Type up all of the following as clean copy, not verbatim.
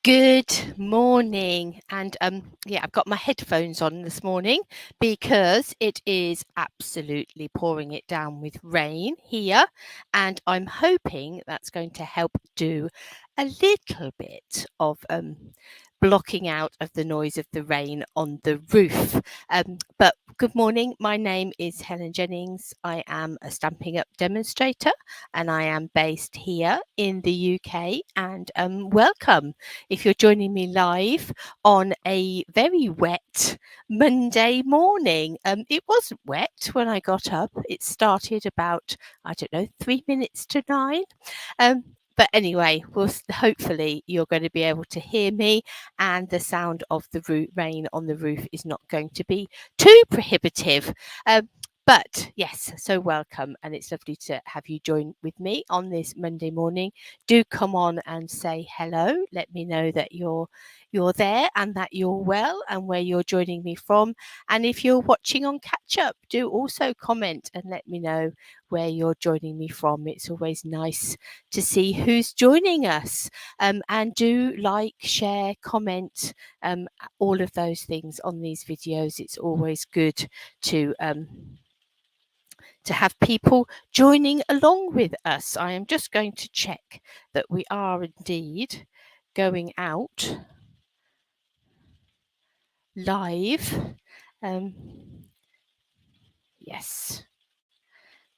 Good morning. And yeah, I've got my headphones on this morning because it is absolutely pouring it down with rain here. And I'm hoping that's going to help do a little bit of blocking out of the noise of the rain on the roof. But good morning. My name is Helen Jennings. I am a Stampin' Up demonstrator and I am based here in the UK. And welcome if you're joining me live on a very wet Monday morning. It wasn't wet when I got up. It started about, 3 minutes to 9. But anyway, hopefully you're going to be able to hear me and the sound of the rain on the roof is not going to be too prohibitive. But yes, so welcome, and it's lovely to have you join with me on this Monday morning. Do come on and say hello. Let me know that you're there and that you're well and where you're joining me from. And if you're watching on catch up, do also comment and let me know where you're joining me from. It's always nice to see who's joining us. And do like, share, comment, all of those things on these videos. It's always good to have people joining along with us. I am just going to check that we are indeed going out live. Yes,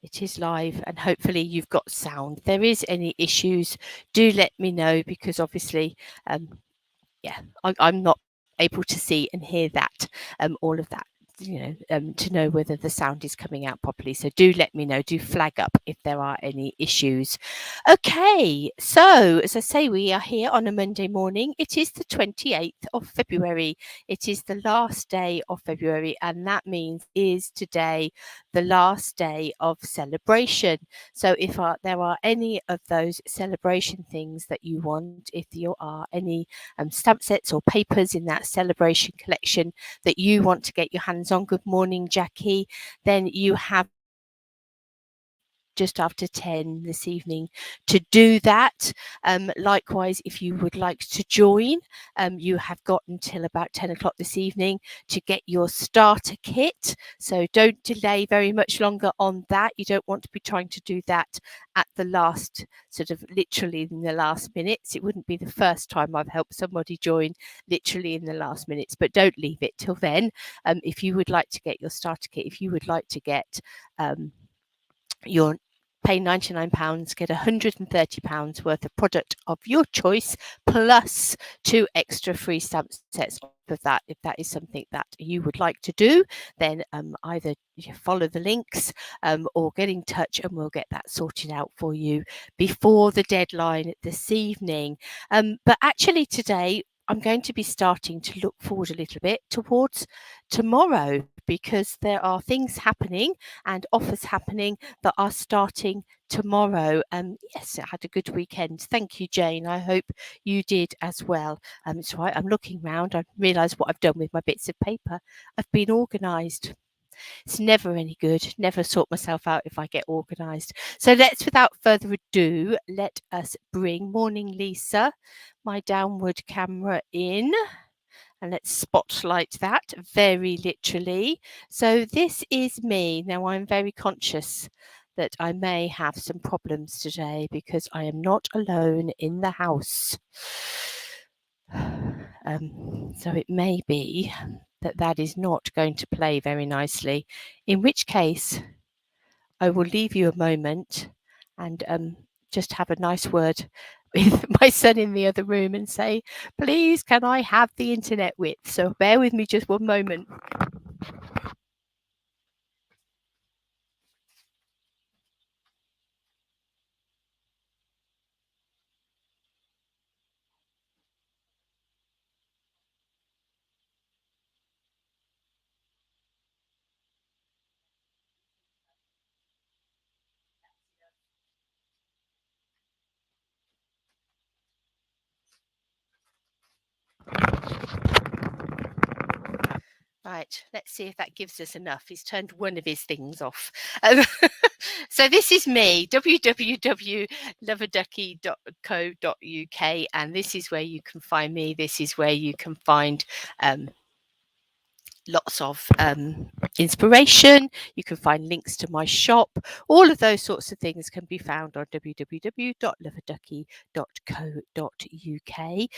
it is live and hopefully you've got sound. If there is any issues, do let me know because obviously, I'm not able to see and hear that, all of that, to know whether the sound is coming out properly. So do let me know, do flag up if there are any issues. Okay, so as I say, we are here on a Monday morning. It is the 28th of February. It is the last day of February, and that means is today the last day of celebration. So if there are any of those celebration things that you want, if there are any stamp sets or papers in that celebration collection that you want to get your hands on, good morning, Jackie, then you have just after 10 this evening to do that. Likewise, if you would like to join, you have got until about 10 o'clock this evening to get your starter kit. So don't delay very much longer on that. You don't want to be trying to do that at the last, sort of literally in the last minutes. It wouldn't be the first time I've helped somebody join literally in the last minutes, but don't leave it till then. If you would like to get your starter kit, if you would like to get your pay £99, get £130 worth of product of your choice, plus 2 extra free stamp sets of that. If that is something that you would like to do, then either follow the links or get in touch and we'll get that sorted out for you before the deadline this evening. But actually today, I'm going to be starting to look forward a little bit towards tomorrow because there are things happening and offers happening that are starting tomorrow. Yes, I had a good weekend. Thank you, Jane. I hope you did as well. It's right. I'm looking round. I realise what I've done with my bits of paper. I've been organised. It's never any good. Never sort myself out if I get organised. So let's, without further ado, let us bring morning Lisa, my downward camera in. And let's spotlight that very literally. So this is me. Now I'm very conscious that I may have some problems today because I am not alone in the house. So it may be that is not going to play very nicely, in which case I will leave you a moment and just have a nice word with my son in the other room and say, please, can I have the internet width? So bear with me just one moment. Right, let's see if that gives us enough. He's turned one of his things off. Um, so this is me, www.loveaduckie.co.uk, and this is where you can find me. This is where you can find lots of inspiration. You can find links to my shop. All of those sorts of things can be found on www.loveaduckie.co.uk.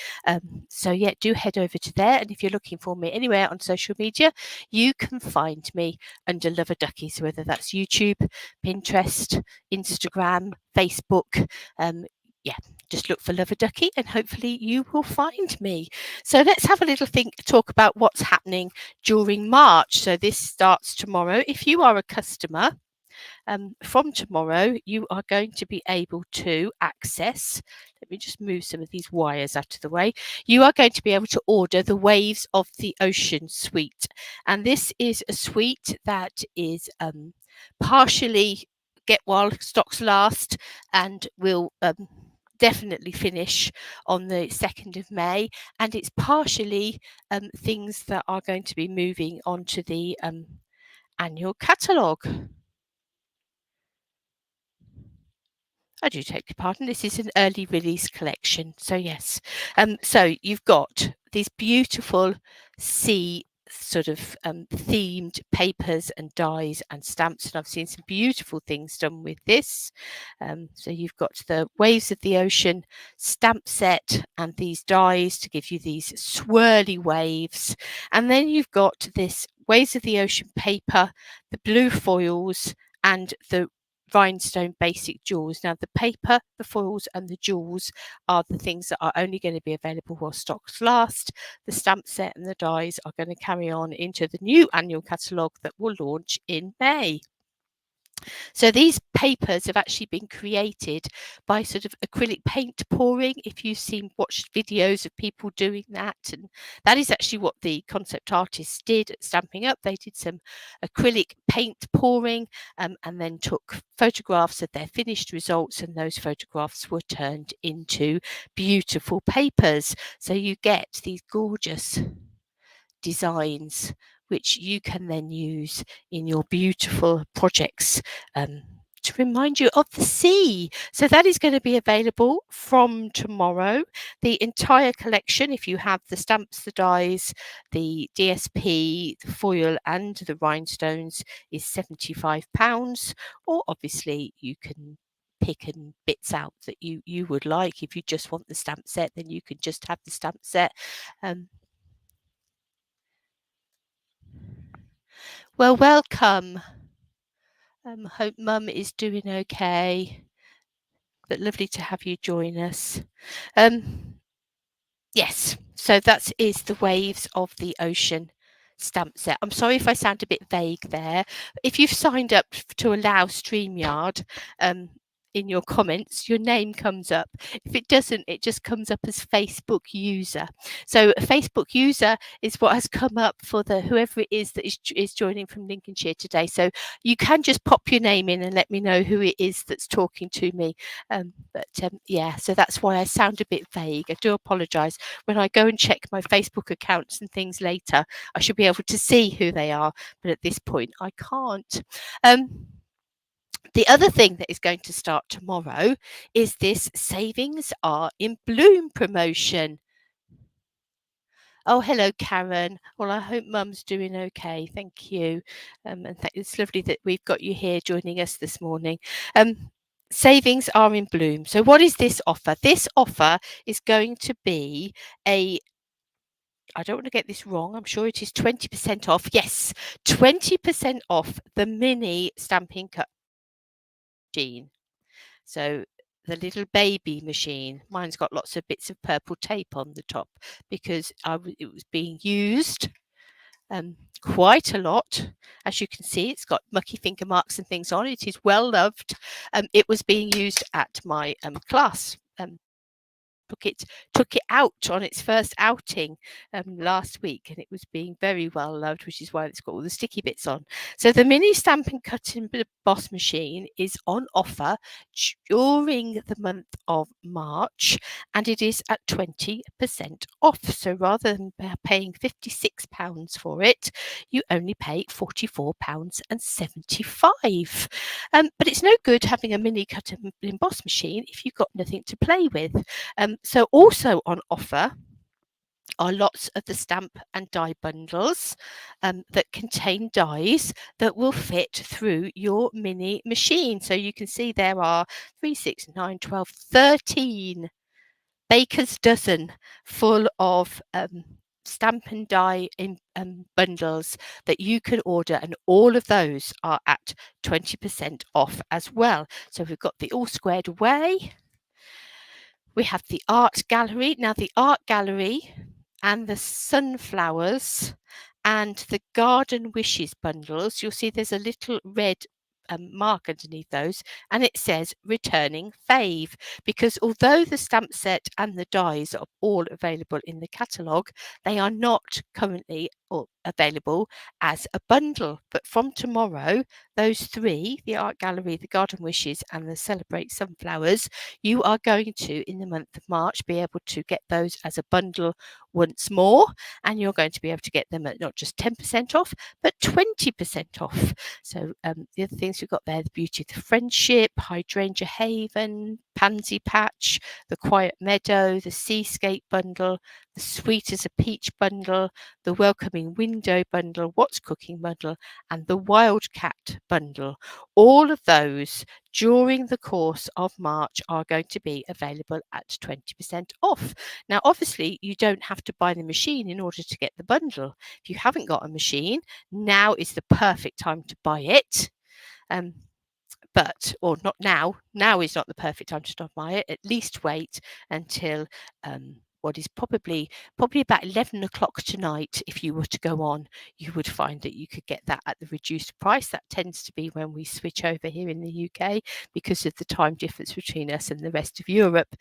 So yeah, do head over to there. And if you're looking for me anywhere on social media, you can find me under Love-a-Duckie. So whether that's YouTube, Pinterest, Instagram, Facebook, yeah, just look for Love-a-Duckie and hopefully you will find me. So let's have a little talk about what's happening during March. So this starts tomorrow. If you are a customer, from tomorrow, you are going to be able to access, let me just move some of these wires out of the way. You are going to be able to order the Waves of the Ocean suite. And this is a suite that is partially get while stocks last and will definitely finish on the 2nd of May, and it's partially things that are going to be moving onto the annual catalogue. I do take your pardon. This is an early release collection. So yes. So you've got these beautiful sea sort of themed papers and dies and stamps, and I've seen some beautiful things done with this. So you've got the Waves of the Ocean stamp set and these dies to give you these swirly waves, and then you've got this Waves of the Ocean paper, the blue foils, and the rhinestone basic jewels. Now the paper, the foils and the jewels are the things that are only going to be available while stocks last. The stamp set and the dies are going to carry on into the new annual catalogue that will launch in May. So these papers have actually been created by sort of acrylic paint pouring. If you've watched videos of people doing that, and that is actually what the concept artists did at Stamping Up. They did some acrylic paint pouring and then took photographs of their finished results, and those photographs were turned into beautiful papers. So you get these gorgeous designs which you can then use in your beautiful projects to remind you of the sea. So that is going to be available from tomorrow. The entire collection, if you have the stamps, the dies, the DSP, the foil and the rhinestones, is £75, or obviously you can pick and bits out that you would like. If you just want the stamp set, then you can just have the stamp set. Well, welcome. Hope Mum is doing okay, but lovely to have you join us. Yes, so that is the Waves of the Ocean stamp set. I'm sorry if I sound a bit vague there. If you've signed up to allow StreamYard in your comments, your name comes up. If it doesn't, it just comes up as Facebook user. So a Facebook user is what has come up for the whoever it is that is joining from Lincolnshire today. So you can just pop your name in and let me know who it is that's talking to me. Yeah, so that's why I sound a bit vague. I do apologise. When I go and check my Facebook accounts and things later, I should be able to see who they are, but at this point I can't. The other thing that is going to start tomorrow is this Savings Are in Bloom promotion. Oh, hello, Karen. Well, I hope Mum's doing okay. Thank you. And it's lovely that we've got you here joining us this morning. Savings Are in Bloom. So what is this offer? This offer is going to be I don't want to get this wrong. I'm sure it is 20% off. Yes, 20% off the mini Stampin' Cup machine. So the little baby machine, mine's got lots of bits of purple tape on the top because it was being used quite a lot. As you can see, it's got mucky finger marks and things on it. It is well loved. It was being used at my class took it out on its first outing last week, and it was being very well loved, which is why it's got all the sticky bits on. So the mini Stamp and Cut Emboss machine is on offer during the month of March, and it is at 20% off. So rather than paying £56 for it, you only pay £44.75. But it's no good having a mini cut and emboss machine if you've got nothing to play with. So also on offer are lots of the stamp and die bundles that contain dies that will fit through your mini machine. So you can see there are 3, 6, 9, 12, 13 baker's dozen full of stamp and die in bundles that you can order, and all of those are at 20% off as well. So we've got the All Squared Away, we have the art gallery. Now the art gallery and the sunflowers and the garden wishes bundles, you'll see there's a little red mark underneath those, and it says returning fave, because although the stamp set and the dies are all available in the catalogue, they are not currently available as a bundle. But from tomorrow, those three, the art gallery, the garden wishes and the celebrate sunflowers, you are going to, in the month of March, be able to get those as a bundle once more, and you're going to be able to get them at not just 10% off but 20% off. So the other things we've got there, the Beauty of the Friendship, Hydrangea Haven, Pansy Patch, the Quiet Meadow, the Seascape bundle, the Sweet as a Peach bundle, the Welcoming Window bundle, What's Cooking bundle, and the Wildcat bundle. All of those during the course of March are going to be available at 20% off. Now, obviously, you don't have to buy the machine in order to get the bundle. If you haven't got a machine, now is the perfect time to buy it. Or not now. Now is not the perfect time to stop by it. At least wait until what is probably about 11 o'clock tonight. If you were to go on, you would find that you could get that at the reduced price. That tends to be when we switch over here in the UK because of the time difference between us and the rest of Europe,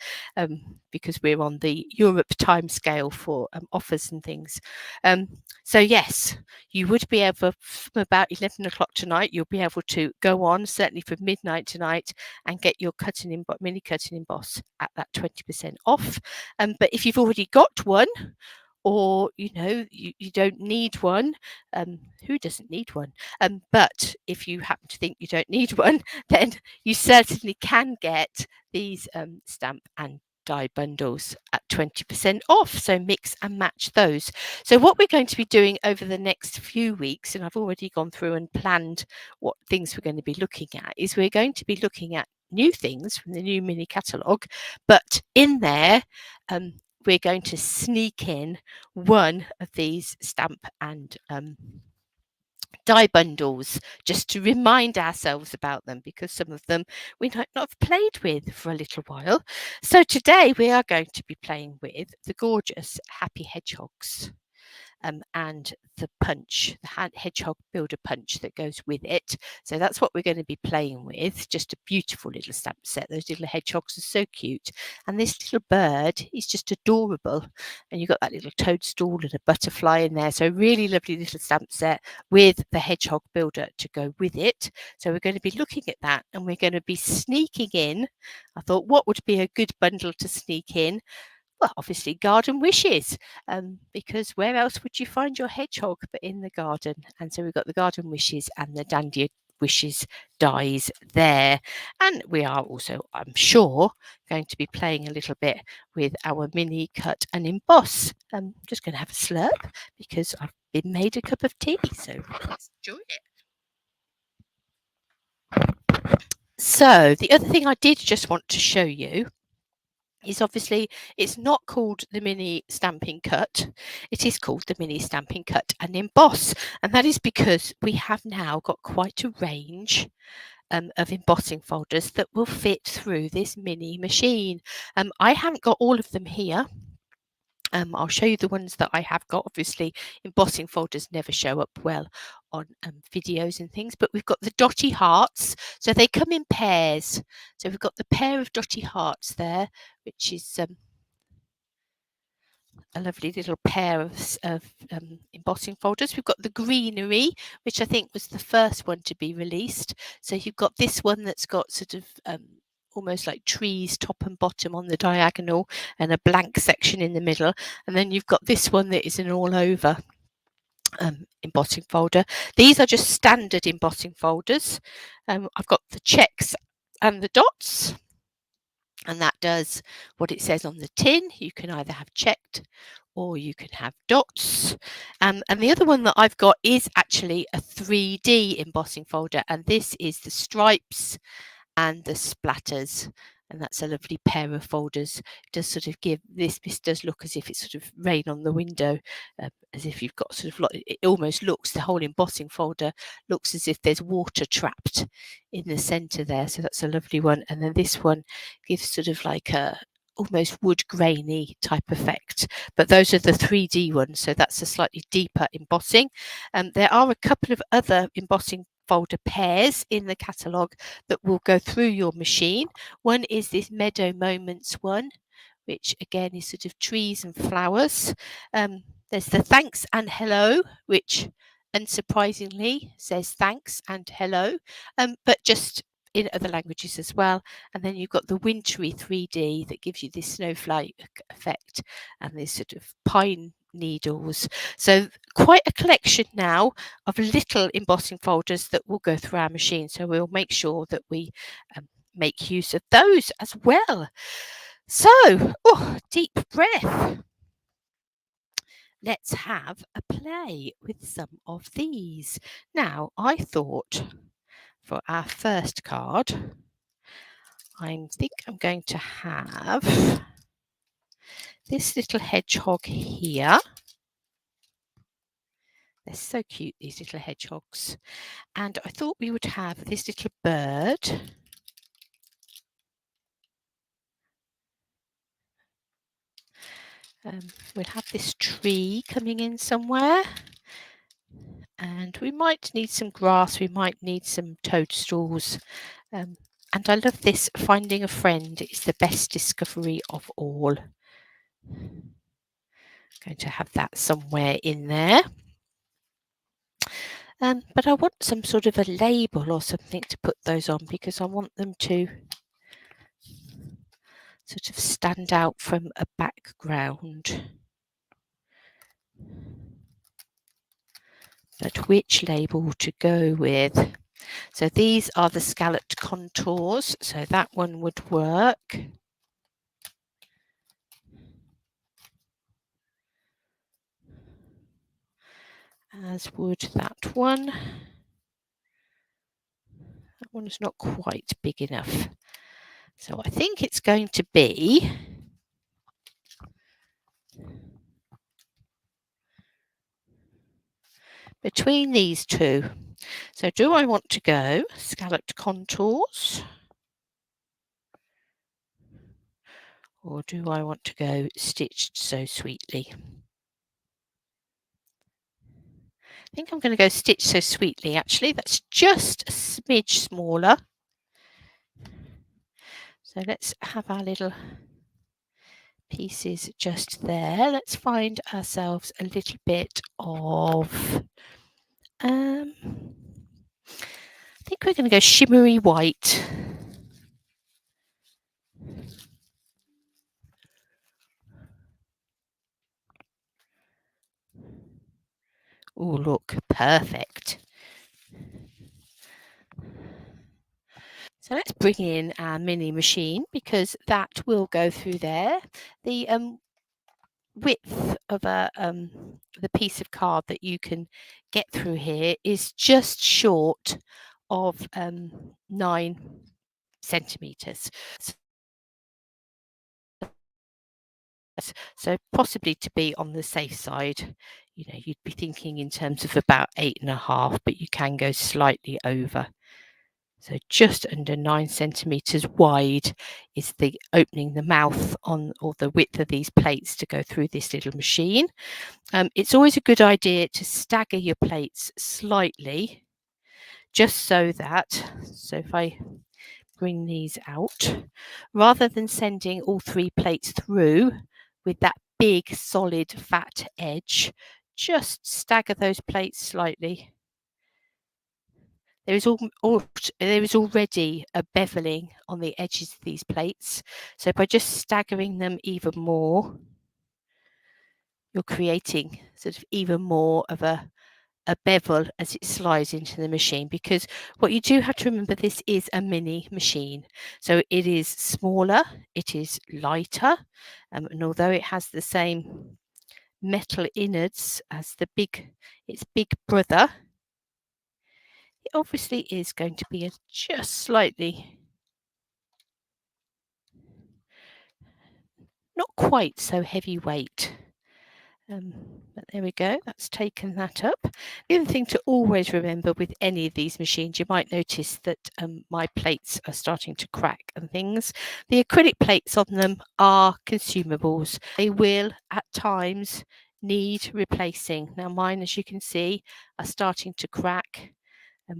because we're on the Europe time scale for offers and things. So yes, you would be able, from about 11 o'clock tonight, you'll be able to go on, certainly from midnight tonight, and get your mini cut and emboss at that 20% off. But if you've already got one, or you don't need one, who doesn't need one? But if you happen to think you don't need one, then you certainly can get these stamp and die bundles at 20% off. So mix and match those. So what we're going to be doing over the next few weeks, and I've already gone through and planned what things we're going to be looking at, is we're going to be looking at new things from the new mini catalogue, but in there we're going to sneak in one of these stamp and die bundles just to remind ourselves about them, because some of them we might not have played with for a little while. So today we are going to be playing with the gorgeous Happy Hedgehogs. And the punch, the hedgehog builder punch that goes with it. So that's what we're going to be playing with. Just a beautiful little stamp set. Those little hedgehogs are so cute. And this little bird is just adorable. And you've got that little toadstool and a butterfly in there. So really lovely little stamp set with the hedgehog builder to go with it. So we're going to be looking at that, and we're going to be sneaking in. I thought, what would be a good bundle to sneak in? Well, obviously garden wishes, because where else would you find your hedgehog but in the garden? And so we've got the garden wishes and the dandy wishes dies there. And we are also, I'm sure, going to be playing a little bit with our mini cut and emboss. I'm just going to have a slurp because I've been made a cup of tea. So let's enjoy it. So the other thing I did just want to show you is obviously it's not called the mini stamping cut, it is called the mini stamping cut and emboss, and that is because we have now got quite a range of embossing folders that will fit through this mini machine. I haven't got all of them here. I'll show you the ones that I have got. Obviously, embossing folders never show up well on videos and things, but we've got the dotty hearts. So they come in pairs. So we've got the pair of dotty hearts there, which is a lovely little pair of embossing folders. We've got the Greenery, which I think was the first one to be released. So you've got this one that's got sort of almost like trees top and bottom on the diagonal and a blank section in the middle. And then you've got this one that is an all over embossing folder. These are just standard embossing folders. I've got the checks and the dots, and that does what it says on the tin. You can either have checked or you can have dots. And the other one that I've got is actually a 3D embossing folder, and this is the stripes and the splatters. And that's a lovely pair of folders. It does sort of give this does look as if it's sort of rain on the window, as if you've got sort of like, it almost looks, the whole embossing folder looks as if there's water trapped in the center there. So that's a lovely one. And then this one gives sort of like a almost wood grainy type effect, but those are the 3D ones, so that's a slightly deeper embossing. There are a couple of other embossing folder pairs in the catalogue that will go through your machine. One is this Meadow Moments one, which again is sort of trees and flowers. There's the Thanks and Hello, which unsurprisingly says thanks and hello, but just in other languages as well. And then you've got the Wintry 3D that gives you this snowflake effect and this sort of pine needles. So quite a collection now of little embossing folders that will go through our machine. So we'll make sure that we make use of those as well. So, deep breath. Let's have a play with some of these. Now, I thought for our first card, I think I'm going to have this little hedgehog here. They're so cute, these little hedgehogs. And I thought we would have this little bird. We'll have this tree coming in somewhere. And we might need some grass, we might need some toadstools. And I love this, finding a friend is the best discovery of all. Going to have that somewhere in there. But I want some sort of a label or something to put those on, because I want them to sort of stand out from a background. But which label to go with? So these are the scalloped contours, so that one would work. As would that one. That one is not quite big enough. So I think it's going to be between these two. So do I want to go scalloped contours? Or do I want to go stitched so sweetly? I think I'm going to go stitched so sweetly, actually. That's just a smidge smaller. So let's have our little pieces just there. Let's find ourselves a little bit of, I think we're going to go shimmery white. Oh, look, perfect. So let's bring in our mini machine, because that will go through there. The width of the piece of card that you can get through here is just short of 9 centimeters. So possibly, to be on the safe side, you'd be thinking in terms of about 8.5, but you can go slightly over. So just under 9 centimeters wide is the opening, the mouth on, or the width of these plates to go through this little machine. It's always a good idea to stagger your plates slightly, just so if I bring these out, rather than sending all 3 plates through with that big, solid, fat edge, just stagger those plates slightly. There is already a beveling on the edges of these plates. So by just staggering them even more, you're creating sort of even more of a bevel as it slides into the machine, because what you do have to remember, this is a mini machine. So it is smaller, it is lighter, and although it has the same metal innards as its big brother, it obviously is going to be just slightly, not quite so heavyweight. But there we go, that's taken that up. The other thing to always remember with any of these machines, you might notice that my plates are starting to crack and things. The acrylic plates on them are consumables. They will at times need replacing. Now mine, as you can see, are starting to crack.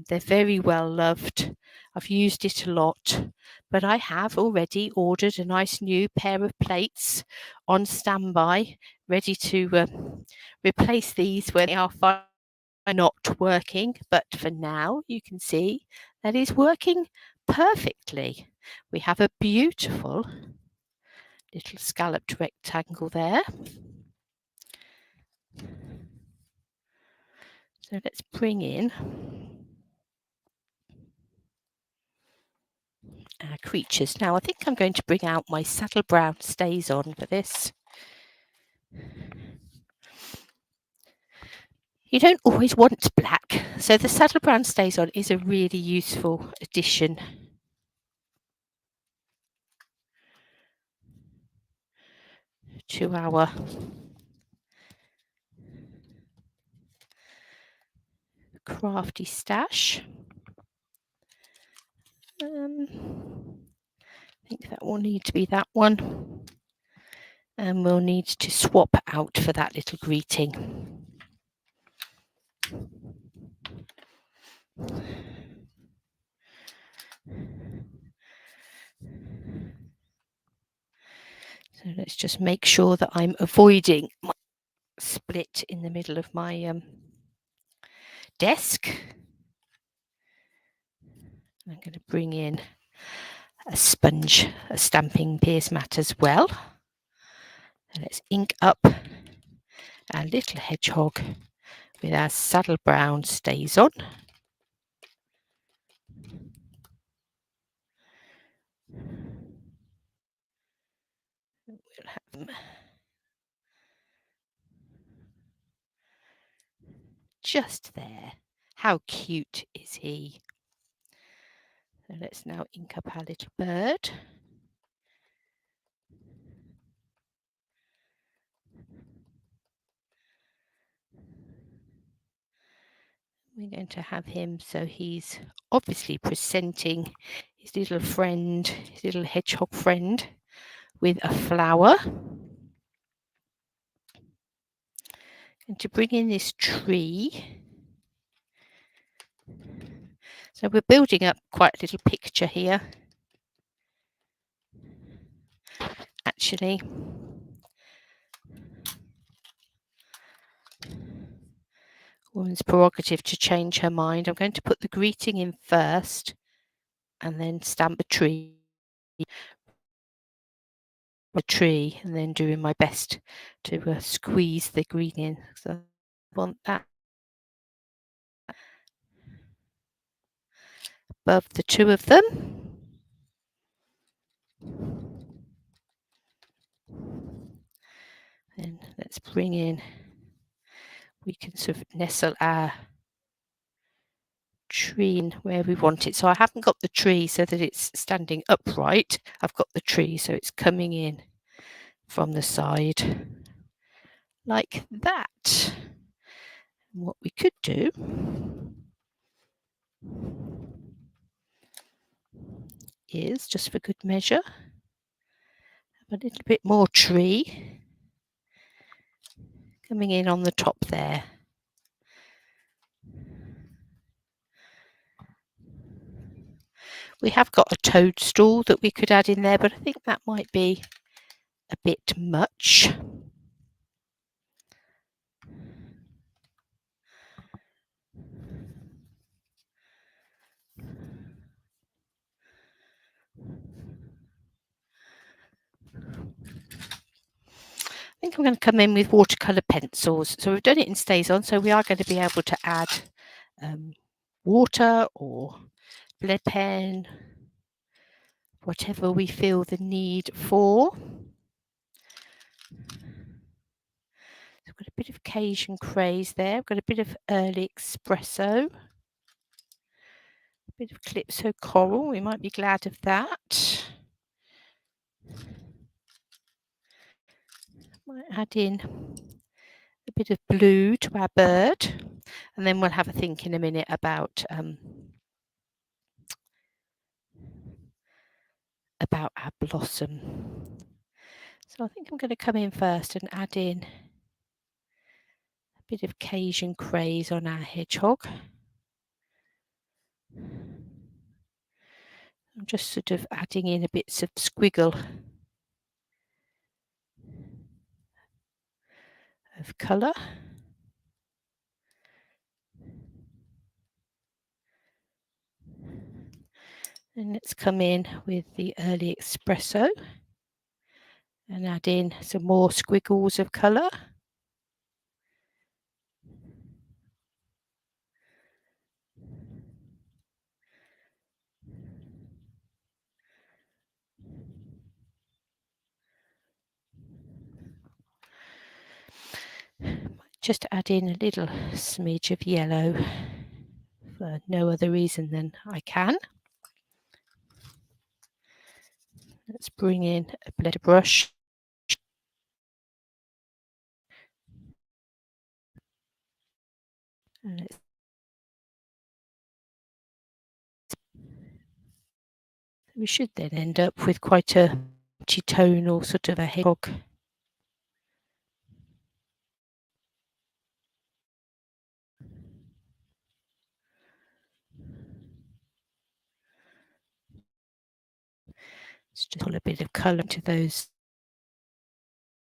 They're very well loved. I've used it a lot, but I have already ordered a nice new pair of plates on standby, ready to replace these when they are not working. But for now, you can see that is working perfectly. We have a beautiful little scalloped rectangle there. So let's bring in our creatures. Now I think I'm going to bring out my saddle brown stays on for this. You don't always want black, so the saddle brown stays on is a really useful addition. To our crafty stash. I think that will need to be that one. And we'll need to swap out for that little greeting. So let's just make sure that I'm avoiding my split in the middle of my desk. I'm going to bring in a sponge, a stamping pierce mat as well. And let's ink up our little hedgehog with our saddle brown stays on. We'll have them just there. How cute is he? So let's now ink up our little bird. We're going to have him so he's obviously presenting his little friend, his little hedgehog friend, with a flower. And to bring in this tree. So we're building up quite a little picture here. Actually, woman's prerogative to change her mind. I'm going to put the greeting in first and then stamp the tree, and then doing my best to squeeze the green in. So I want that above the two of them. And let's bring in, we can sort of nestle our tree in where we want it. So I haven't got the tree so that it's standing upright. I've got the tree so it's coming in from the side like that. And what we could do is, just for good measure, have a little bit more tree coming in on the top there. We have got a toadstool that we could add in there, but I think that might be a bit much. think I'm going to come in with watercolor pencils. So we've done it in StazOn, so we are going to be able to add water or lead pen, whatever we feel the need for. So I've got a bit of Cajun craze there. I've got a bit of early espresso, a bit of Calypso coral. We might be glad of that. Might add in a bit of blue to our bird, and then we'll have a think in a minute about our blossom. So I think I'm going to come in first and add in a bit of Cajun craze on our hedgehog. I'm just sort of adding in a bits of squiggle of colour. And let's come in with the early espresso and add in some more squiggles of colour. Just add in a little smidge of yellow for no other reason than I can. Let's bring in a blender brush. And we should then end up with quite a multi-tonal sort of a hedgehog. Let's just pull a bit of colour into those.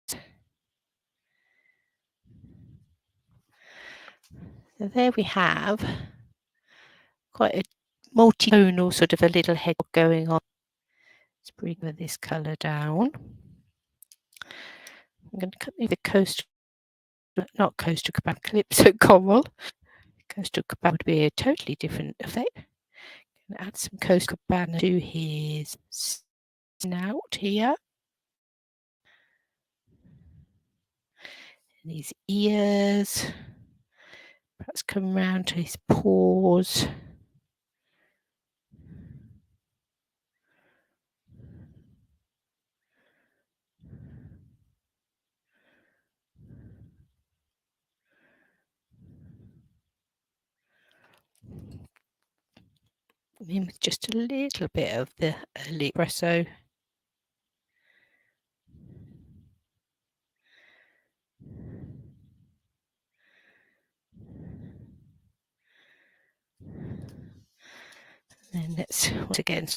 So there we have quite a multi-tonal sort of a little hedgehog going on. Let's bring this colour down. I'm going to cut the not coastal cabana, Calypso coral. Coastal cabana would be a totally different effect. I'm going to add some coastal cabana to his snout here. And his ears. Perhaps come round to his paws. In with just a little bit of the early espresso. And let's once again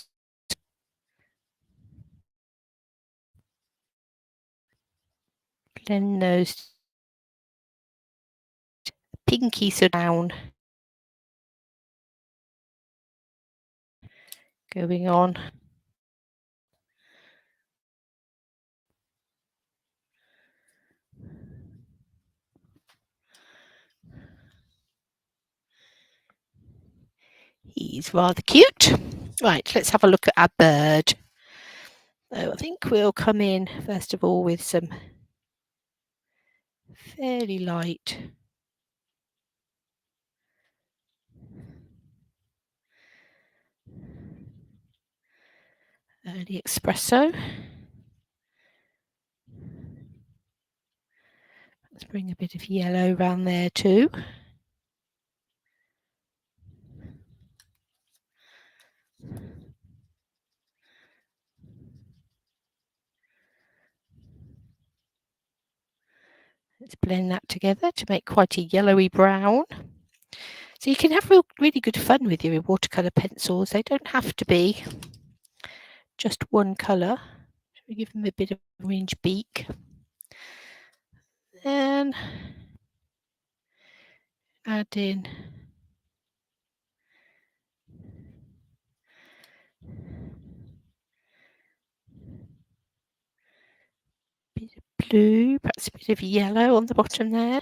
blend those pinky so down going on. He's rather cute. Right, let's have a look at our bird. So I think we'll come in first of all with some fairly light early espresso. Let's bring a bit of yellow around there too. Let's blend that together to make quite a yellowy brown. So you can have really good fun with your watercolor pencils. They don't have to be just one colour. Should we give them a bit of orange beak? Then add in a bit of blue, perhaps a bit of yellow on the bottom there.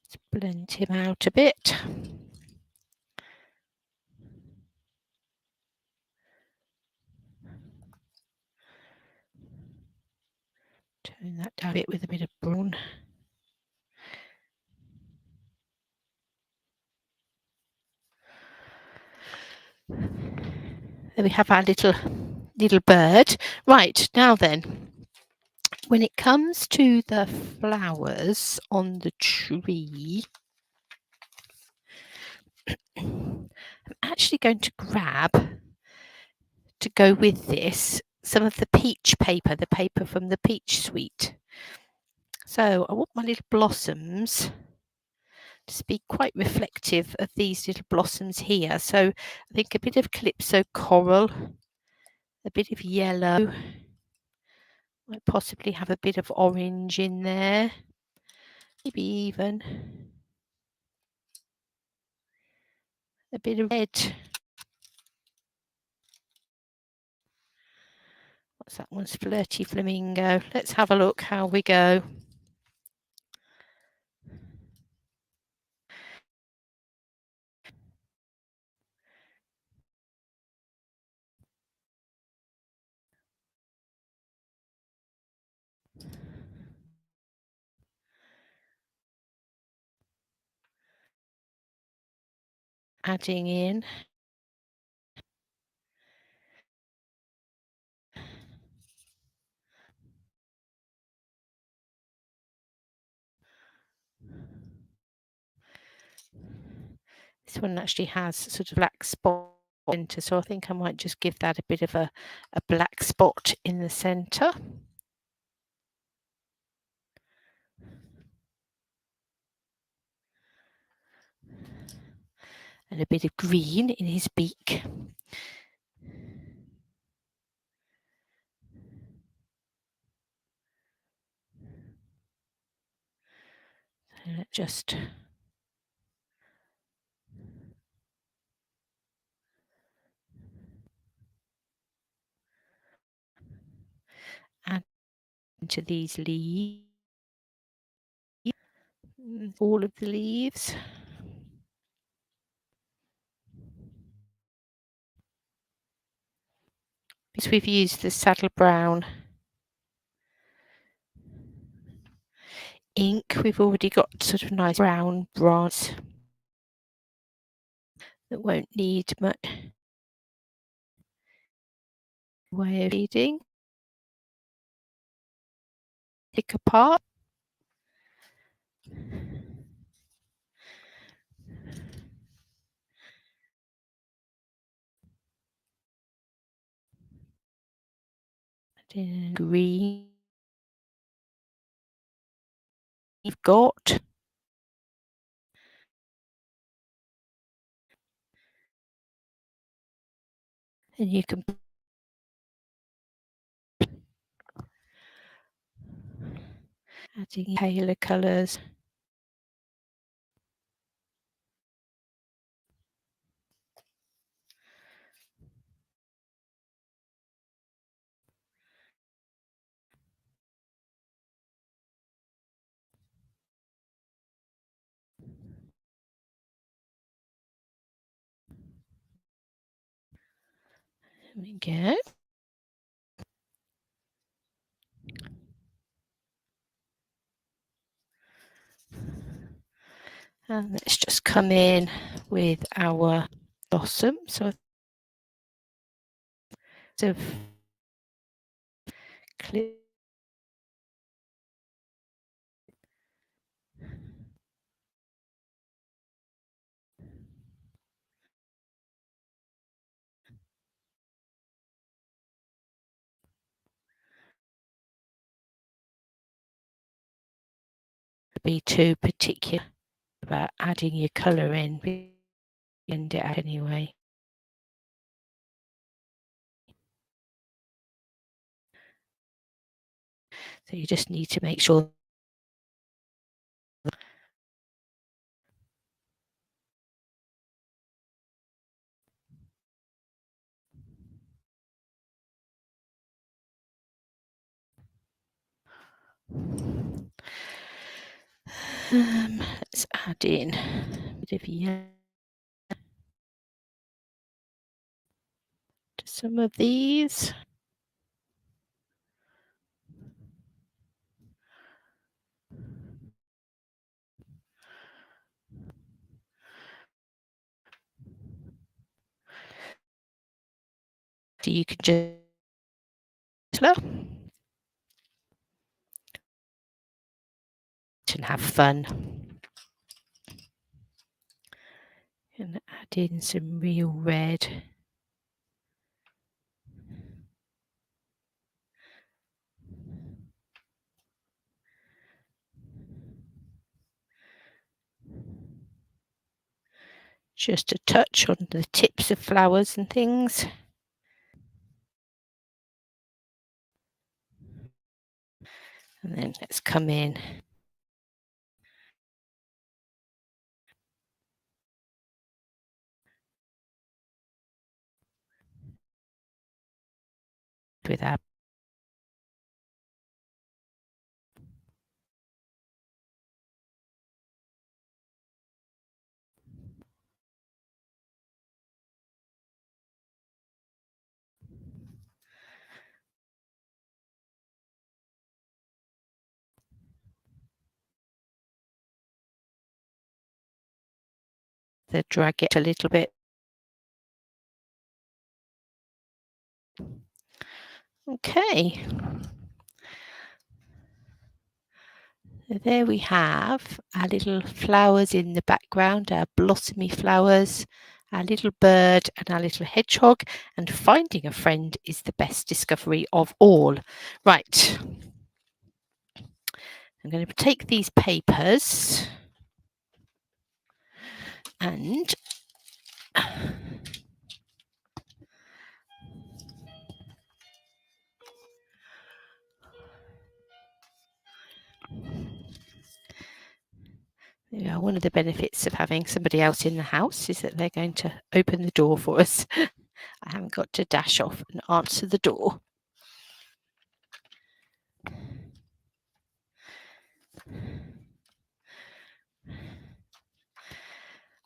Let's blend him out a bit. Tone that down a bit with a bit of brown. There we have our little bird. Right, now then, when it comes to the flowers on the tree, I'm actually going to grab, to go with this, some of the peach paper, the paper from the peach suite. So I want my little blossoms to be quite reflective of these little blossoms here. So I think a bit of Calypso coral, a bit of yellow, might possibly have a bit of orange in there, maybe even a bit of red. What's that one's? Flirty Flamingo. Let's have a look how we go. Adding in this one actually has sort of black spot center, so I think I might just give that a bit of a black spot in the center. And a bit of green in his beak. So let's just add into these leaves, all of the leaves. Because we've used the saddle brown ink, we've already got sort of nice brown bronze that won't need much way of reading. Pick apart. Green you've got. And you can adding paler colours. There we go. And let's just come in with our blossom. So of clip be too particular about adding your colour in. End it out anyway. So you just need to make sure Let's add in a bit of yellow to some of these. So you can just and have fun. And add in some real red. Just a touch on the tips of flowers and things. And then let's come in with our drag it a little bit. Okay. So there we have our little flowers in the background, our blossomy flowers, our little bird and our little hedgehog, and finding a friend is the best discovery of all. Right. I'm going to take these papers and one of the benefits of having somebody else in the house is that they're going to open the door for us. I haven't got to dash off and answer the door.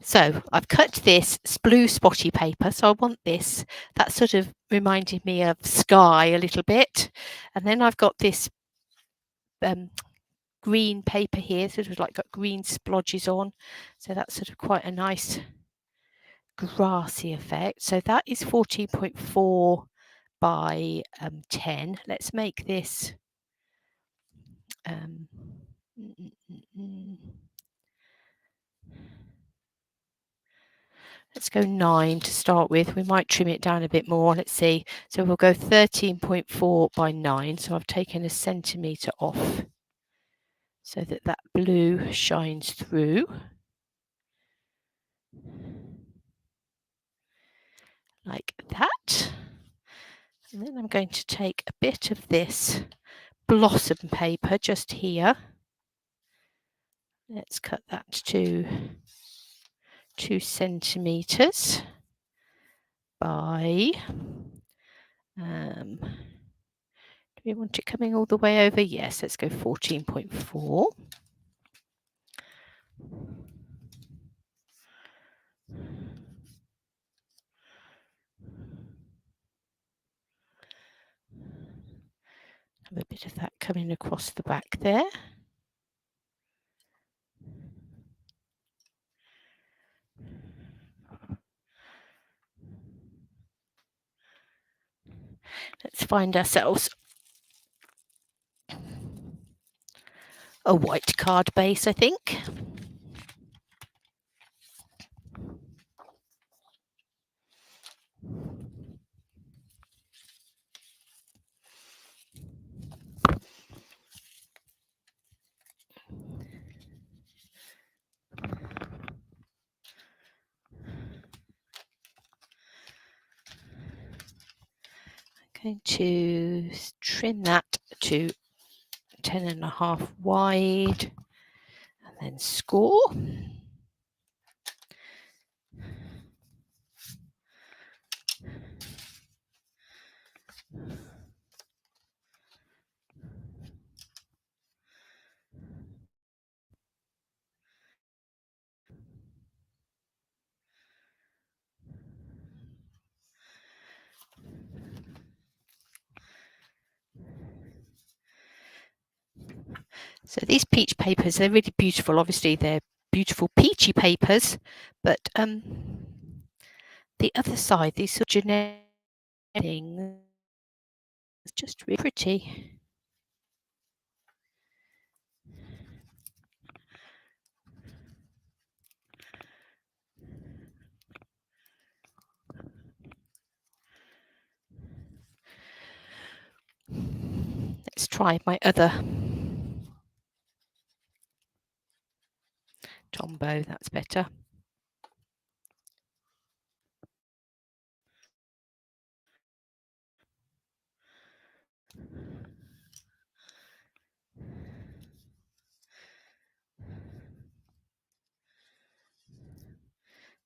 So I've cut this blue spotty paper. So I want this. That sort of reminded me of sky a little bit. And then I've got this green paper here, sort of like got green splodges on. So that's sort of quite a nice grassy effect. So that is 14.4 by 10. Let's make this let's go 9 to start with. We might trim it down a bit more. Let's see. So we'll go 13.4 by 9. So I've taken a centimetre off so that that blue shines through. Like that. And then I'm going to take a bit of this blossom paper just here. Let's cut that to 2 centimetres by, do we want it coming all the way over? Yes, let's go 14.4. Have a bit of that coming across the back there. Let's find ourselves a white card base, I think. I'm going to trim that to 10.5 wide and then score. So these peach papers, they're really beautiful. Obviously, they're beautiful peachy papers, but the other side, these sort of generic things, it's just really pretty. Let's try my other Tombow, that's better.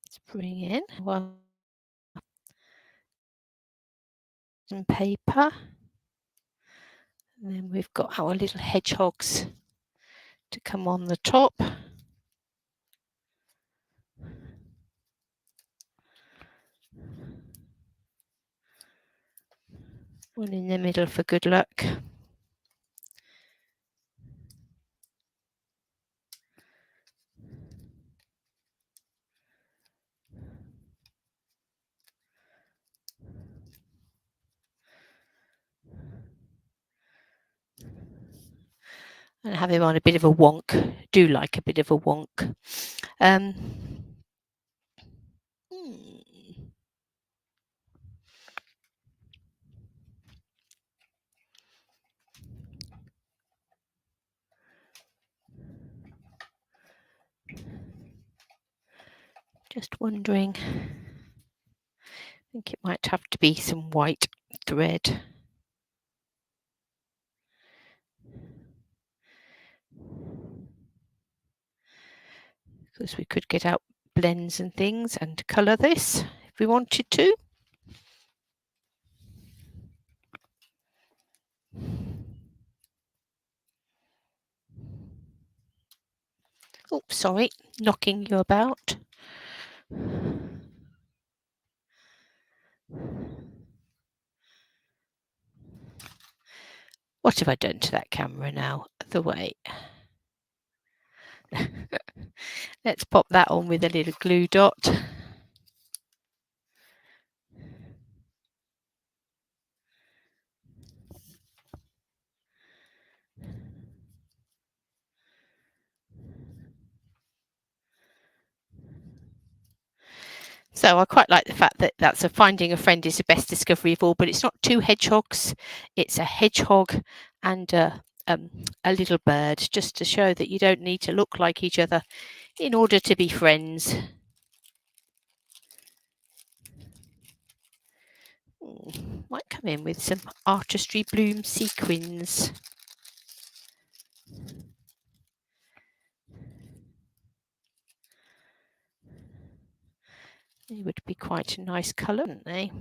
Let's bring in one paper. And then we've got our little hedgehogs to come on the top. One in the middle for good luck. And have him on a bit of a wonk. Do like a bit of a wonk. Just wondering. I think it might have to be some white thread. Because we could get out blends and things and colour this if we wanted to. Oh, sorry, knocking you about. What have I done to that camera now? The way. Let's pop that on with a little glue dot. So I quite like the fact that that's a finding a friend is the best discovery of all, but it's not two hedgehogs. It's a hedgehog and a little bird, just to show that you don't need to look like each other in order to be friends. Might come in with some artistry bloom sequins. They would be quite a nice colour, wouldn't they?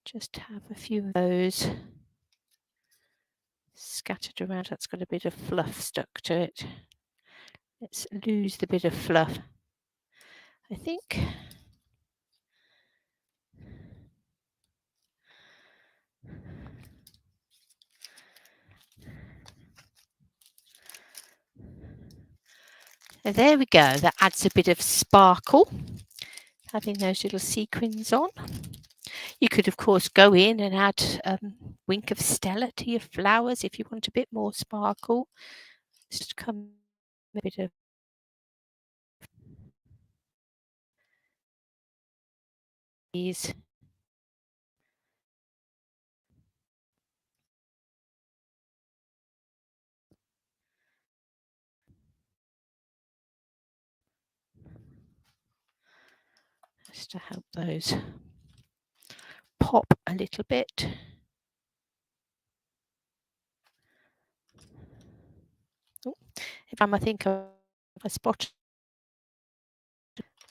Just have a few of those scattered around. That's got a bit of fluff stuck to it. Let's lose the bit of fluff. I think there we go. That adds a bit of sparkle, having those little sequins on. You could, of course, go in and add wink of Stella to your flowers if you want a bit more sparkle. Just come a bit of these. Just to help those pop a little bit. Oh, if I think of a spot.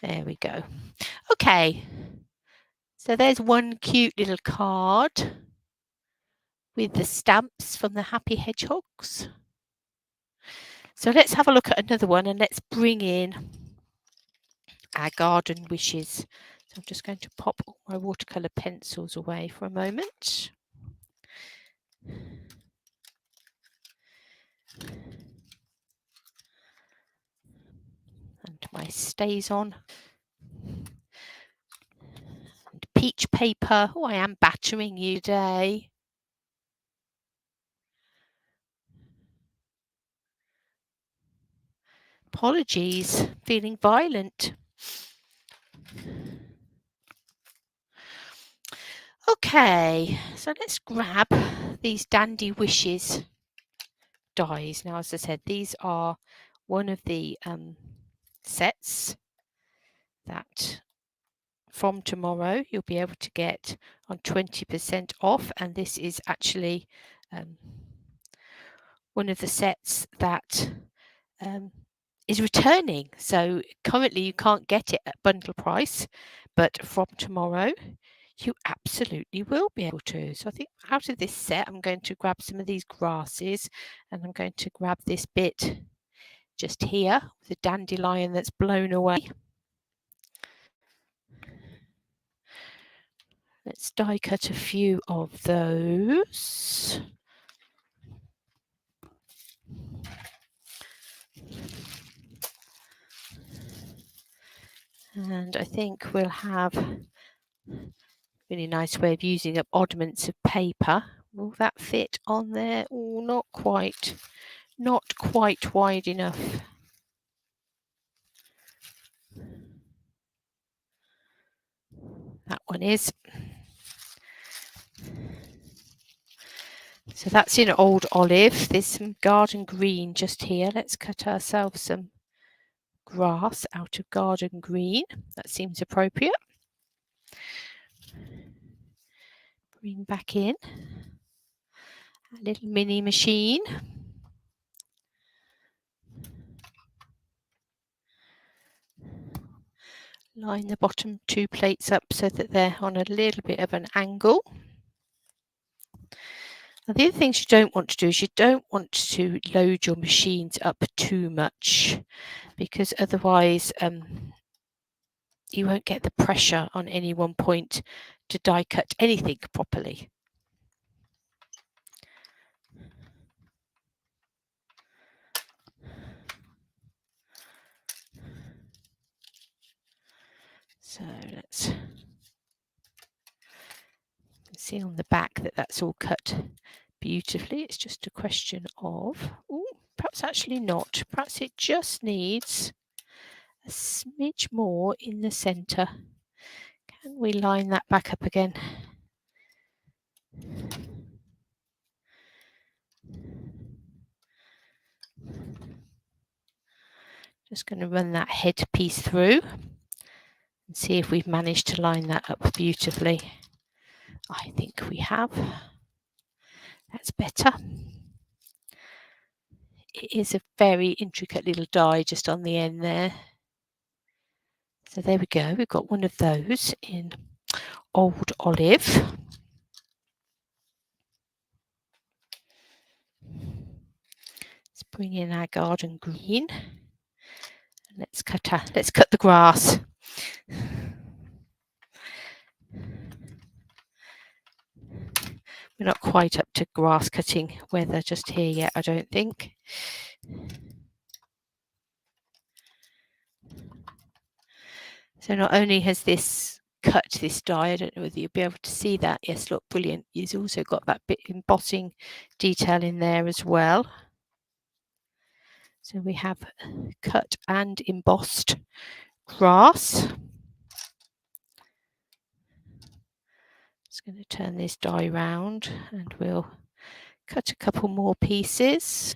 There we go. Okay. So there's one cute little card with the stamps from the Happy Hedgehogs. So let's have a look at another one and let's bring in our garden wishes. So I'm just going to pop all my watercolor pencils away for a moment. And my stays on. And peach paper. Oh, I am battering you today. Apologies, feeling violent. Okay, so let's grab these Dandy Wishes dies. Now, as I said, these are one of the sets that from tomorrow you'll be able to get on 20% off, and this is actually one of the sets that is returning. So currently you can't get it at bundle price, but from tomorrow you absolutely will be able to. So I think out of this set I'm going to grab some of these grasses, and I'm going to grab this bit just here with a dandelion that's blown away. Let's die cut a few of those. And I think we'll have a really nice way of using up oddments of paper. Will that fit on there? Oh, not quite wide enough. That one is. So that's in Old Olive. There's some garden green just here. Let's cut ourselves some grass out of garden green. That seems appropriate. Bring back in a little mini machine. Line the bottom two plates up so that they're on a little bit of an angle. Now, the other things you don't want to do is you don't want to load your machines up too much, because otherwise you won't get the pressure on any one point to die cut anything properly. So let's see on the back that that's all cut beautifully. It's just a question of, perhaps actually not. Perhaps it just needs a smidge more in the centre. Can we line that back up again? Just going to run that head piece through and see if we've managed to line that up beautifully. I think we have. That's better. It is a very intricate little die just on the end there. So there we go. We've got one of those in Old Olive. Let's bring in our garden green. Let's cut the grass. We're not quite up to grass cutting weather just here yet, I don't think. So not only has this cut this die, I don't know whether you'll be able to see that. Yes, look, brilliant. You've also got that bit embossing detail in there as well. So we have cut and embossed grass. Just going to turn this die round and we'll cut a couple more pieces.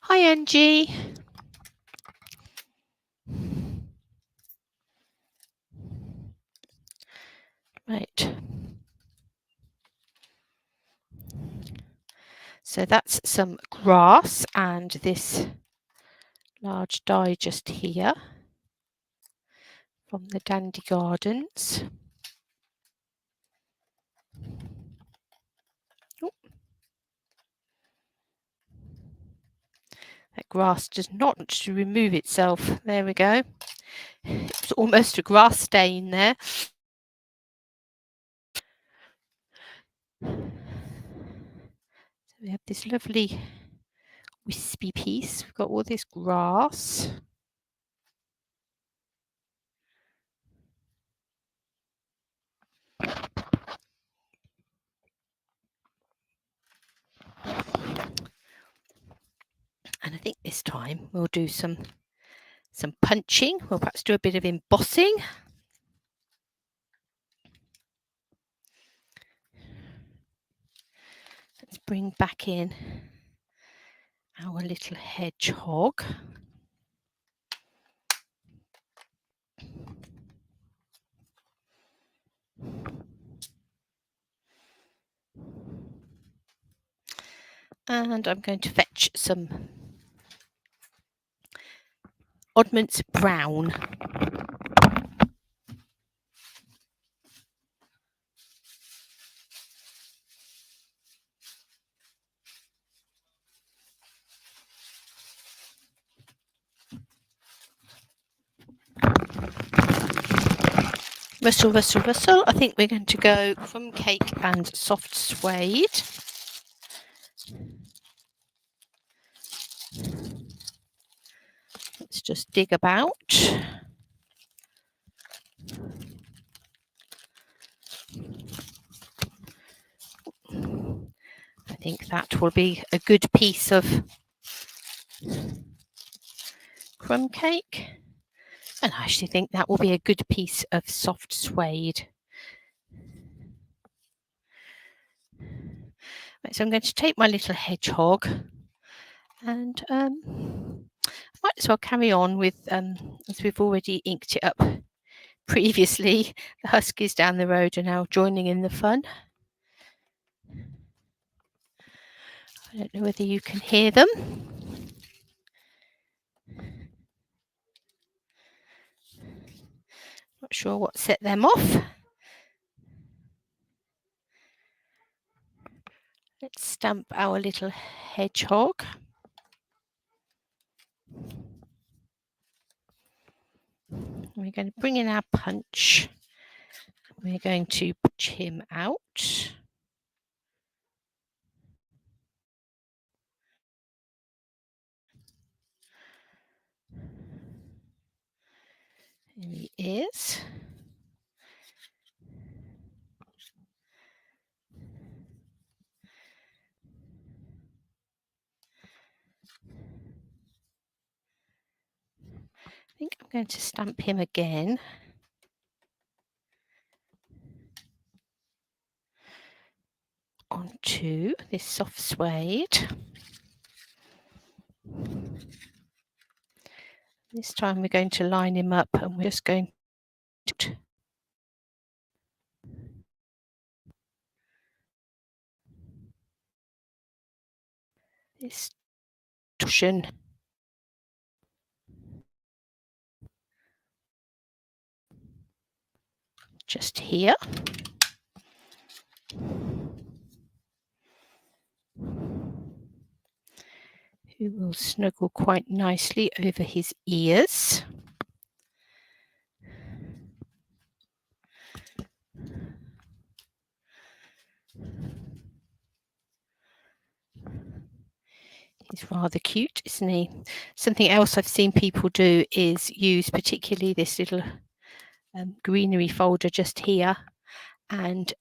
Hi, Angie. Right. So that's some grass and this large die just here from the Dandy Gardens. That grass does not want to remove itself. There we go. It's almost a grass stain there. So we have this lovely wispy piece. We've got all this grass. And I think this time we'll do some punching. We'll perhaps do a bit of embossing. Let's bring back in our little hedgehog. And I'm going to fetch some Oddments Brown. Rustle, rustle, rustle. I think we're going to go crumb cake and soft suede. Let's just dig about. I think that will be a good piece of crumb cake. And I actually think that will be a good piece of soft suede. Right, so I'm going to take my little hedgehog and might as well carry on with, as we've already inked it up previously, the huskies down the road are now joining in the fun. I don't know whether you can hear them. Not sure what set them off. Let's stamp our little hedgehog. We're going to bring in our punch. We're going to punch him out. Here he is. I think I'm going to stamp him again. Onto this soft suede. This time we're going to line him up and we're just going to this torsion just here. Who will snuggle quite nicely over his ears. He's rather cute, isn't he? Something else I've seen people do is use particularly this little greenery folder just here and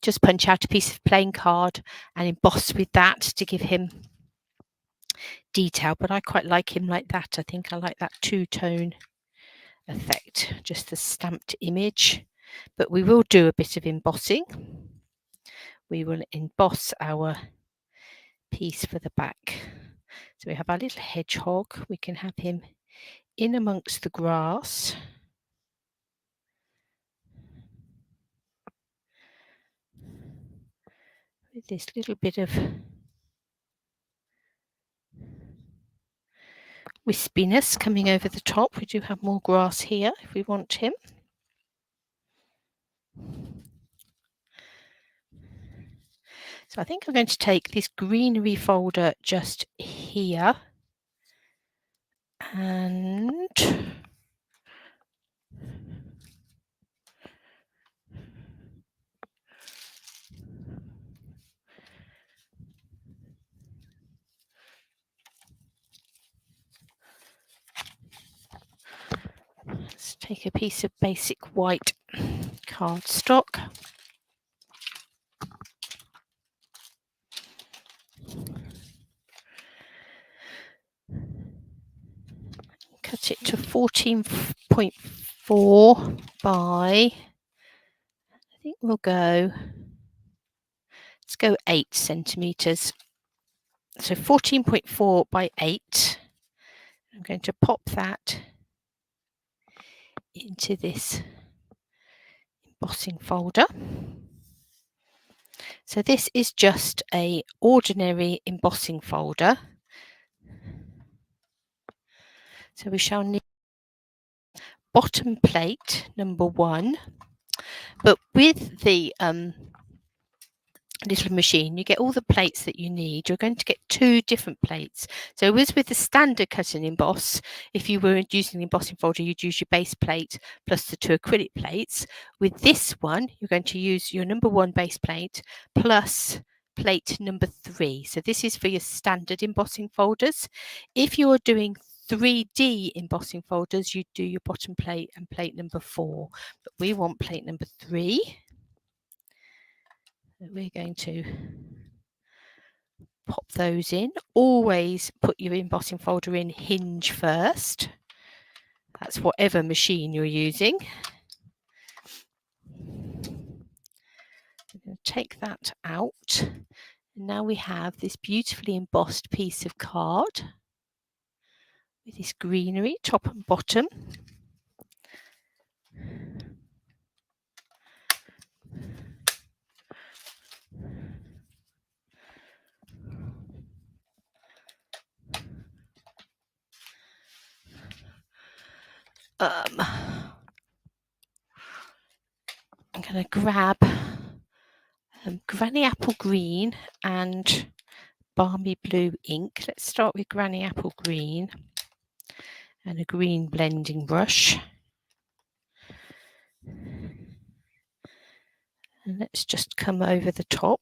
just punch out a piece of plain card and emboss with that to give him detail. But I quite like him like that. I think I like that two-tone effect, just the stamped image. But we will do a bit of embossing. We will emboss our piece for the back. So we have our little hedgehog. We can have him in amongst the grass. With this little bit of wispiness coming over the top. We do have more grass here if we want him. So I think I'm going to take this greenery folder just here And let's take a piece of basic white cardstock. Cut it to 14.4 by, I think we'll go, let's go 8 centimetres. So 14.4 by 8. I'm going to pop that into this embossing folder. So this is just a ordinary embossing folder. So we shall need bottom plate number 1, but with the little machine you get all the plates that you need. You're going to get 2 different plates. So as with the standard cut and emboss, if you were using the embossing folder, you'd use your base plate plus the 2 acrylic plates. With this one, you're going to use your number 1 base plate plus plate number 3. So this is for your standard embossing folders. If you're doing 3D embossing folders, you do your bottom plate and plate number 4, but we want plate number 3. We're going to pop those in. Always put your embossing folder in hinge first. That's whatever machine you're using. I'm going to take that out. And now we have this beautifully embossed piece of card with this greenery top and bottom. I'm going to grab Granny Apple Green and Balmy Blue ink. Let's start with Granny Apple Green and a green blending brush. And let's just come over the top.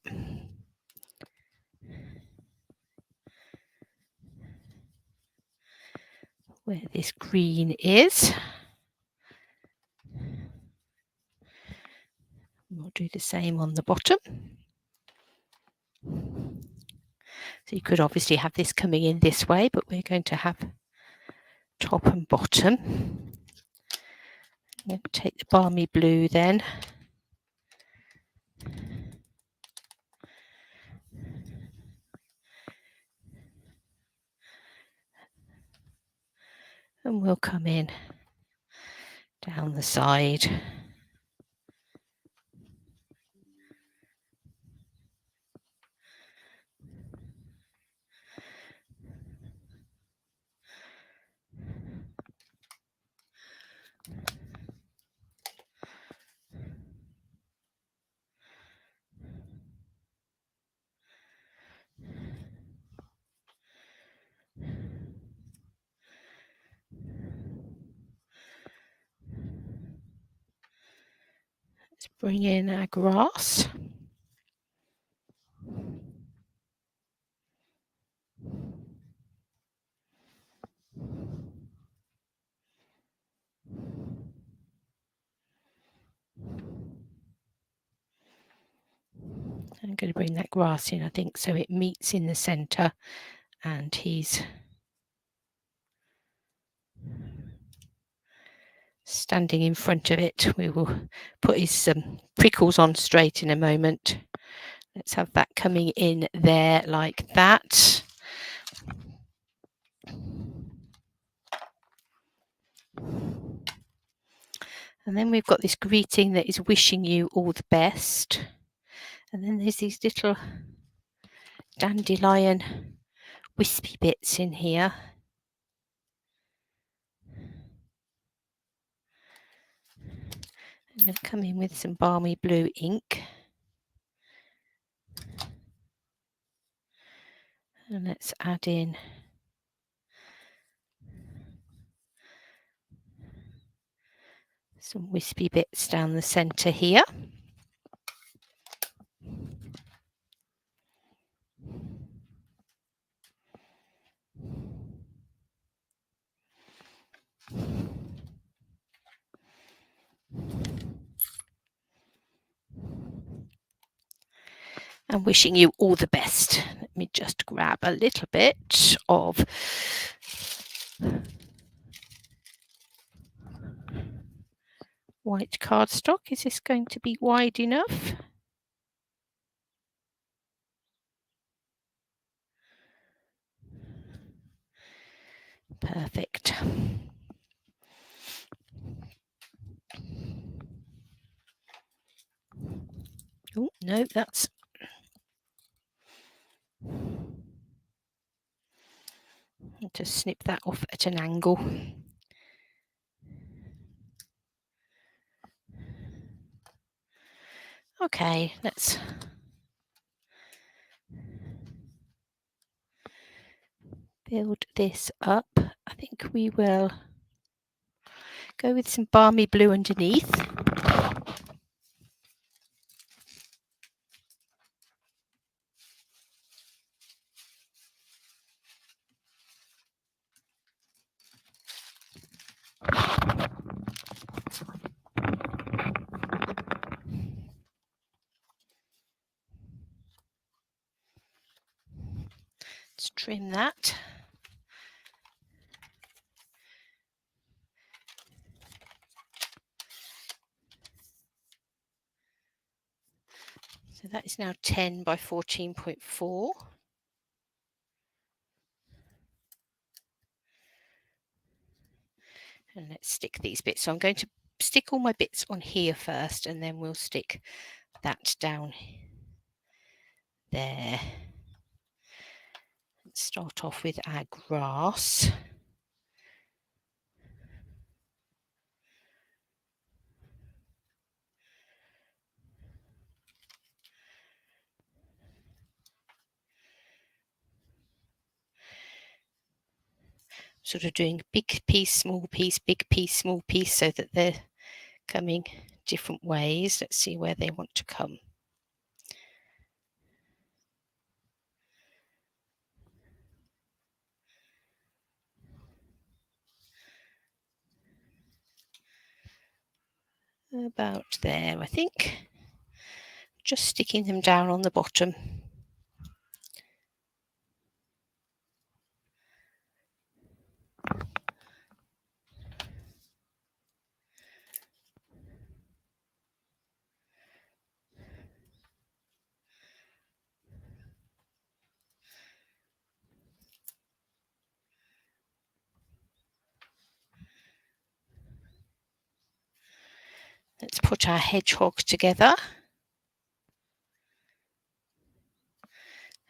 Where this green is. We'll do the same on the bottom. So you could obviously have this coming in this way, but we're going to have top and bottom. I'm going to take the balmy blue then. And we'll come in down the side. Let's bring in our grass. I'm going to bring that grass in, I think, so it meets in the centre and he's standing in front of it. We will put his prickles on straight in a moment. Let's have that coming in there like that. And then we've got this greeting that is wishing you all the best. And then there's these little dandelion wispy bits in here. I'm going to come in with some balmy blue ink. And let's add in Some wispy bits down the centre here. And wishing you all the best. Let me just grab a little bit of white cardstock. Is this going to be wide enough? Perfect. Oh, no, that's... Just snip that off at an angle. Okay, let's build this up. I think we will go with some balmy blue underneath. Let's trim that. So that is now 10 by 14.4. And let's stick these bits. So I'm going to stick all my bits on here first, and then we'll stick that down there. Let's start off with our grass. Sort of doing big piece, small piece, big piece, small piece, so that they're coming different ways. Let's see where they want to come. About there, I think. Just sticking them down on the bottom. Let's put our hedgehog together.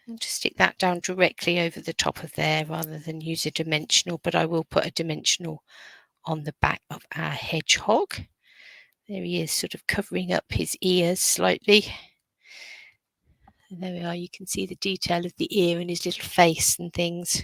And just stick that down directly over the top of there rather than use a dimensional, but I will put a dimensional on the back of our hedgehog. There he is, sort of covering up his ears slightly. And there we are, you can see the detail of the ear and his little face and things.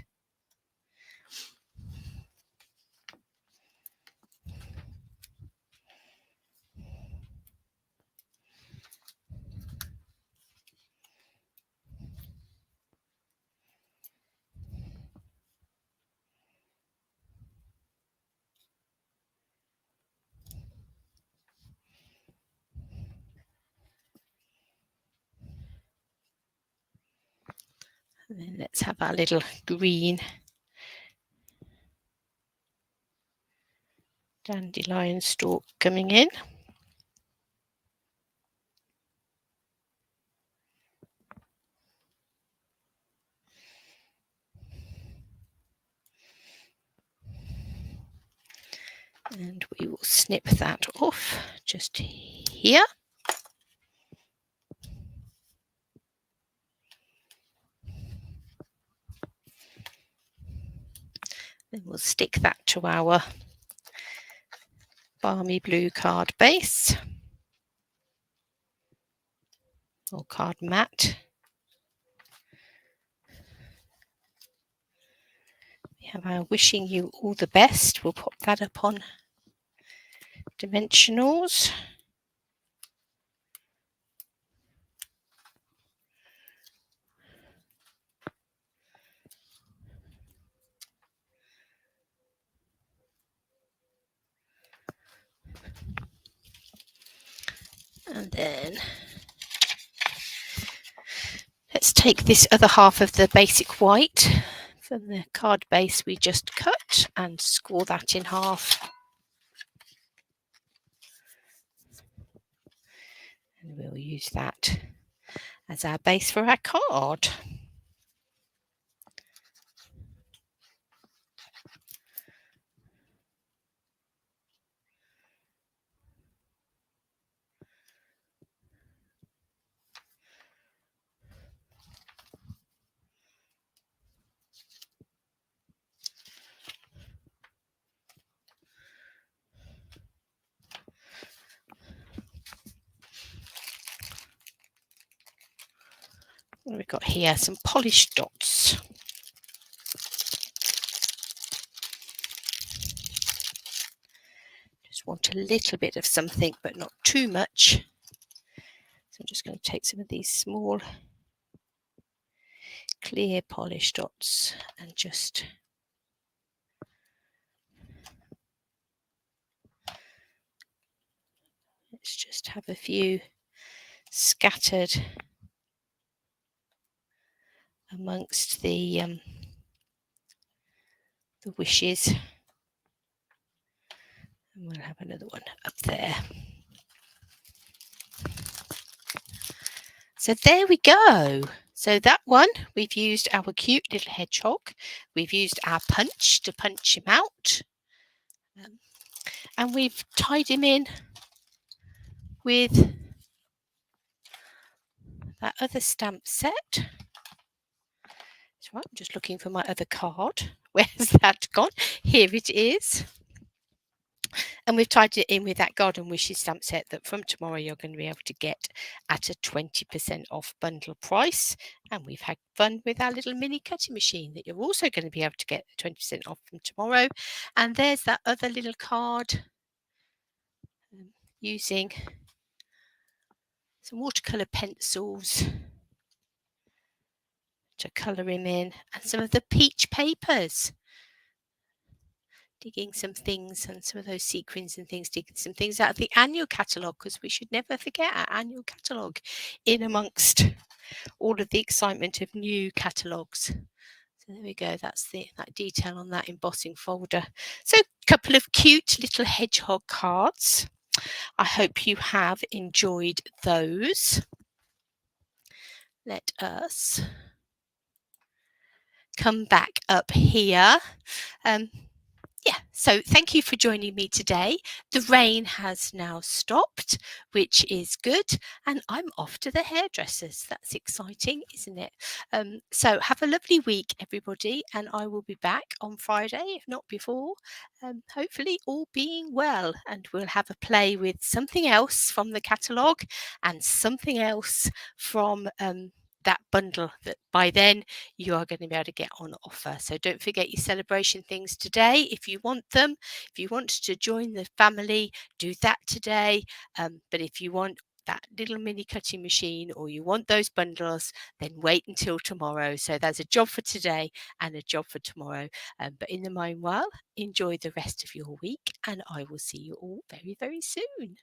And then let's have our little green dandelion stalk coming in. And we will snip that off just here. Then we'll stick that to our balmy blue card base or card mat. We have our wishing you all the best. We'll pop that up on dimensionals. And then let's take this other half of the basic white from the card base we just cut and score that in half. And we'll use that as our base for our card. What have we got here? Some polished dots. Just want a little bit of something, but not too much. So I'm just going to take some of these small clear polished dots and just let's just have a few scattered amongst the wishes. And we'll have another one up there. So there we go. So that one, we've used our cute little hedgehog. We've used our punch to punch him out. And we've tied him in with that other stamp set. That's right, I'm just looking for my other card. Where's that gone? Here it is. And we've tied it in with that Garden Wishes stamp set that from tomorrow you're going to be able to get at a 20% off bundle price. And we've had fun with our little mini cutting machine that you're also going to be able to get 20% off from tomorrow. And there's that other little card using some watercolor pencils to colour him in, and some of the peach papers. Digging some things and some of those sequins and things, digging some things out of the annual catalogue, because we should never forget our annual catalogue in amongst all of the excitement of new catalogues. So there we go, that's that detail on that embossing folder. So a couple of cute little hedgehog cards. I hope you have enjoyed those. Let us come back up here. Yeah, so thank you for joining me today. The rain has now stopped, which is good, and I'm off to the hairdressers. That's exciting, isn't it? So have a lovely week, everybody, and I will be back on Friday, if not before, hopefully all being well, and we'll have a play with something else from the catalogue and something else from that bundle that by then you are going to be able to get on offer. So don't forget your celebration things today if you want them. If you want to join the family, do that today. But if you want that little mini cutting machine or you want those bundles, then wait until tomorrow. So there's a job for today and a job for tomorrow. But in the meanwhile, enjoy the rest of your week, and I will see you all very, very soon.